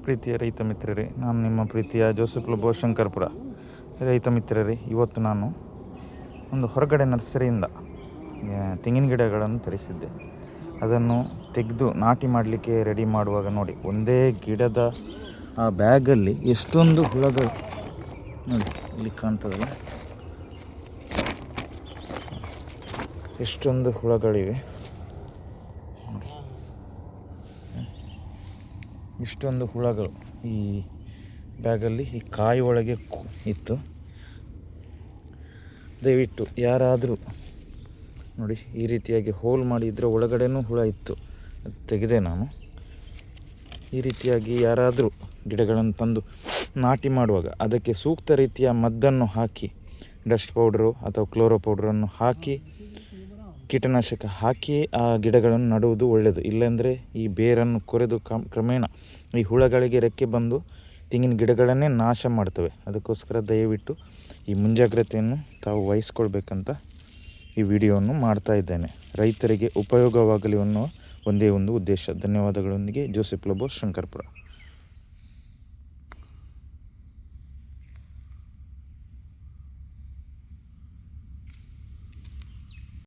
ಪ್ರೀತಿಯ ರೈತ ಮಿತ್ರರೇ, ನಾನು ನಿಮ್ಮ ಪ್ರೀತಿಯ ಜೋಸೆಫ್ ಲೋಬೋ ಶಂಕರ್ಪುರ. ರೈತ ಮಿತ್ರರೇ, ಇವತ್ತು ನಾನು ಒಂದು ಹೊರಗಡೆ ನರ್ಸರಿಯಿಂದ ತೆಂಗಿನ ಗಿಡಗಳನ್ನು ತರಿಸಿದ್ದೆ. ಅದನ್ನು ತೆಗೆದು ನಾಟಿ ಮಾಡಲಿಕ್ಕೆ ರೆಡಿ ಮಾಡುವಾಗ ನೋಡಿ, ಒಂದೇ ಗಿಡದ ಆ ಬ್ಯಾಗಲ್ಲಿ ಎಷ್ಟೊಂದು ಹುಳಗಳು ನೋಡಿ, ಇಲ್ಲಿ ಕಾಣ್ತದಲ್ಲ, ಎಷ್ಟೊಂದು ಹುಳಗಳಿವೆ ನೋಡಿ. ಇಷ್ಟೊಂದು ಹುಳಗಳು ಈ ಬ್ಯಾಗಲ್ಲಿ ಈ ಕಾಯಿ ಒಳಗೆ ಇತ್ತು. ದಯವಿಟ್ಟು ಯಾರಾದರೂ ನೋಡಿ, ಈ ರೀತಿಯಾಗಿ ಹೋಲ್ ಮಾಡಿದರೆ ಒಳಗಡೆನೂ ಹುಳ ಇತ್ತು, ಅದು ತೆಗೆದೆ ನಾನು. ಈ ರೀತಿಯಾಗಿ ಯಾರಾದರೂ ಗಿಡಗಳನ್ನು ತಂದು ನಾಟಿ ಮಾಡುವಾಗ ಅದಕ್ಕೆ ಸೂಕ್ತ ರೀತಿಯ ಮದ್ದನ್ನು ಹಾಕಿ, ಡಸ್ಟ್ ಪೌಡ್ರು ಅಥವಾ ಕ್ಲೋರೋ ಪೌಡ್ರನ್ನು ಹಾಕಿ, ಕೀಟನಾಶಕ ಹಾಕಿ ಆ ಗಿಡಗಳನ್ನು ನಡುವುದು ಒಳ್ಳೆಯದು. ಇಲ್ಲಾಂದರೆ ಈ ಬೇರನ್ನು ಕೊರೆದು ಕ್ರಮೇಣ ಈ ಹುಳಗಳಿಗೆ ರೆಕ್ಕೆ ಬಂದು ತೆಂಗಿನ ಗಿಡಗಳನ್ನೇ ನಾಶ ಮಾಡ್ತವೆ. ಅದಕ್ಕೋಸ್ಕರ ದಯವಿಟ್ಟು ಈ ಮುಂಜಾಗ್ರತೆಯನ್ನು ತಾವು ವಹಿಸ್ಕೊಳ್ಬೇಕಂತ ಈ ವಿಡಿಯೋವನ್ನು ಮಾಡ್ತಾ ಇದ್ದೇನೆ. ರೈತರಿಗೆ ಉಪಯೋಗವಾಗಲಿ ಅನ್ನೋ ಒಂದೇ ಒಂದು ಉದ್ದೇಶ. ಧನ್ಯವಾದಗಳೊಂದಿಗೆ ಜೋಸೆಫ್ ಲೋಬೋ ಶಂಕರ್ಪುರ.